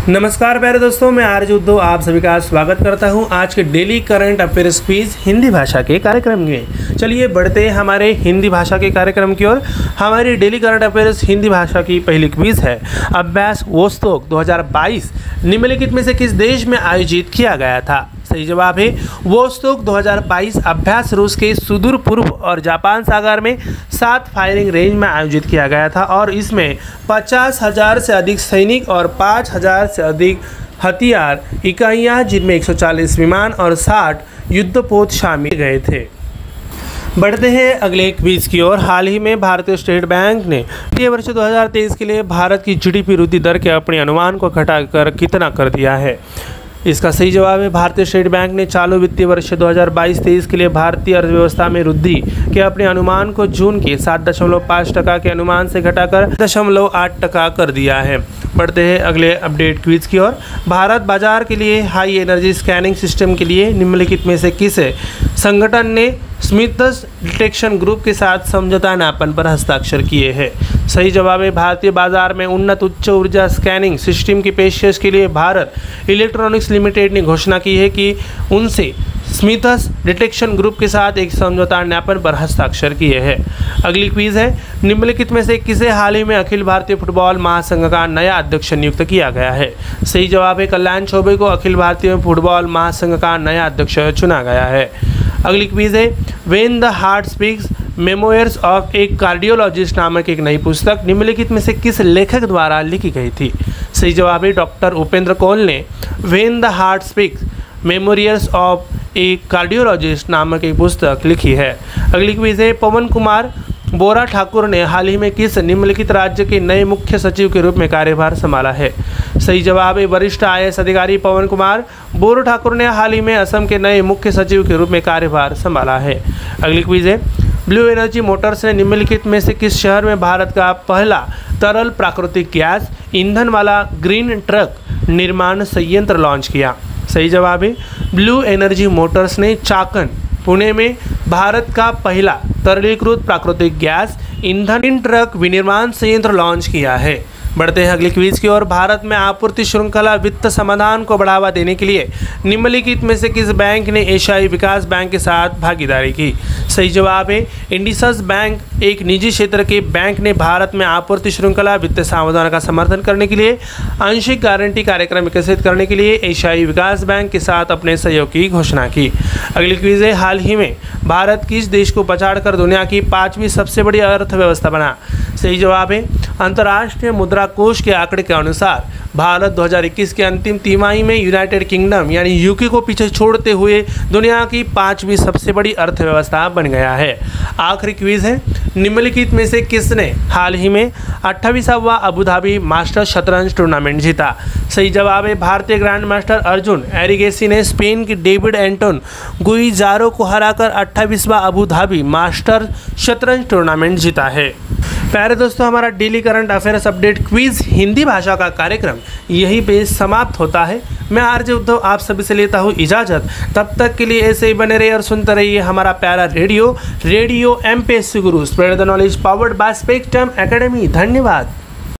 नमस्कार प्यारे दोस्तों, मैं आरजे उद्धव आप सभी का स्वागत करता हूं आज के daily current affairs quiz Hindi भाषा के कार्यक्रम में। चलिए बढ़ते हैं हमारे हिंदी भाषा के कार्यक्रम की ओर। हमारी डेली करंट अफेयर्स हिंदी भाषा की पहली क्विज है अभ्यास वोस्तोक 2022 निम्नलिखित में से किस देश में आयोजित किया गया था। सही जवाब है वोस्तोक 2022 अभ्यास रूस के सुदूर पूर्व और जापान सागर में 7 फायरिंग रेंज में आयोजित किया गया था और इसमें 50,000 से अधिक सैनिक और 5,000 से अधिक हथियार इकाइयाँ जिनमें 140 विमान और 60 युद्धपोत शामिल गए थे। बढ़ते हैं अगले क्विज की ओर। हाल ही में भारतीय स्टेट बैंक ने वित्तीय वर्ष 2023 के लिए भारत की जीडीपी वृद्धि दर के अपने अनुमान को घटाकर कितना कर दिया है। इसका सही जवाब है भारतीय स्टेट बैंक ने चालू वित्तीय वर्ष 2022-23 के लिए भारतीय अर्थव्यवस्था में वृद्धि के अपने अनुमान को जून के 7.5% के अनुमान से घटाकर 0.8% कर दिया है। बढ़ते हैं अगले अपडेट क्विज की ओर। भारत बाजार के लिए हाई एनर्जी स्कैनिंग सिस्टम के लिए निम्नलिखित में से किस संगठन ने स्मिथस डिटेक्शन ग्रुप के साथ समझौता ज्ञापन पर हस्ताक्षर किए हैं। सही जवाब है भारतीय बाजार में उन्नत उच्च ऊर्जा स्कैनिंग सिस्टम की पेशकश के लिए भारत इलेक्ट्रॉनिक्स लिमिटेड ने घोषणा की है कि उनसे स्मिथस डिटेक्शन ग्रुप के साथ एक समझौता ज्ञापन पर हस्ताक्षर किए हैं। अगली क्विज है निम्नलिखित में से किसे हाल ही में अखिल भारतीय फुटबॉल महासंघ का नया अध्यक्ष नियुक्त किया गया है। सही जवाब है कल्याण चौबे को अखिल भारतीय फुटबॉल महासंघ का नया अध्यक्ष चुना गया है। अगली क्विज है when the heart speaks memoirs of A cardiologist नामक एक नई पुस्तक निम्नलिखित में से किस लेखक द्वारा लिखी गई थी। सही जवाब है डॉक्टर उपेंद्र कौल ने when the heart speaks memorials of A cardiologist नामक एक पुस्तक लिखी है। अगली क्विज है पवन कुमार बोरा ठाकुर ने हाल ही में किस निम्नलिखित राज्य के नए मुख्य सचिव के रूप में कार्यभार संभाला है। सही जवाब है वरिष्ठ IAS अधिकारी पवन कुमार बोरा ठाकुर ने हाल ही में असम के नए मुख्य सचिव के रूप में कार्यभार संभाला है। अगली क्विज है ब्लू एनर्जी मोटर्स ने निम्नलिखित में से किस शहर में भारत का पहला तरल प्राकृतिक गैस ईंधन वाला ग्रीन ट्रक निर्माण संयंत्र लॉन्च किया। सही जवाब है ब्लू एनर्जी मोटर्स ने चाकन पुणे में भारत का पहला तरलीकृत प्राकृतिक गैस ईंधन ट्रक विनिर्माण संयंत्र लॉन्च किया है। बढ़ते हैं अगली क्विज की ओर। भारत में आपूर्ति श्रृंखला वित्त समाधान को बढ़ावा देने के लिए निम्नलिखित में से किस बैंक ने एशियाई विकास बैंक के साथ भागीदारी की। सही जवाब है इंडिसस बैंक एक निजी क्षेत्र के बैंक ने भारत में आपूर्ति श्रृंखला वित्त समाधान का समर्थन करने के लिए आंशिक गारंटी कार्यक्रम विकसित करने के लिए एशियाई विकास बैंक के साथ अपने सहयोग की घोषणा की। अगली क्विज है हाल ही में भारत किस देश को पछाड़कर दुनिया की 5वीं सबसे बड़ी अर्थव्यवस्था बना। सही जवाब है अंतर्राष्ट्रीय मुद्रा कोष के आंकड़े के अनुसार भारत 2021 के अंतिम तिमाही में यूनाइटेड किंगडम यानी यूके को पीछे छोड़ते हुए दुनिया की 5वीं सबसे बड़ी अर्थव्यवस्था बन गया है। आखिरी क्विज है निम्नलिखित में से किसने हाल ही में 28वां अबू धाबी मास्टर्स शतरंज टूर्नामेंट जीता। सही जवाब है भारतीय ग्रैंड मास्टर अर्जुन एरिगेसी ने स्पेन की डेविड एंटोन गुइजारो को हराकर 28वां अबू धाबी मास्टर्स शतरंज टूर्नामेंट जीता है। प्यारे दोस्तों, हमारा daily current affairs update quiz Hindi भाषा का कार्यक्रम यहीं पे समाप्त होता है। मैं आरजे उद्धव आप सभी से लेता हूँ इजाज़त। तब तक के लिए ऐसे ही बने रहिए और सुनते रहिए हमारा प्यारा radio MPSC Guru spread the knowledge powered by spectrum academy. धन्यवाद।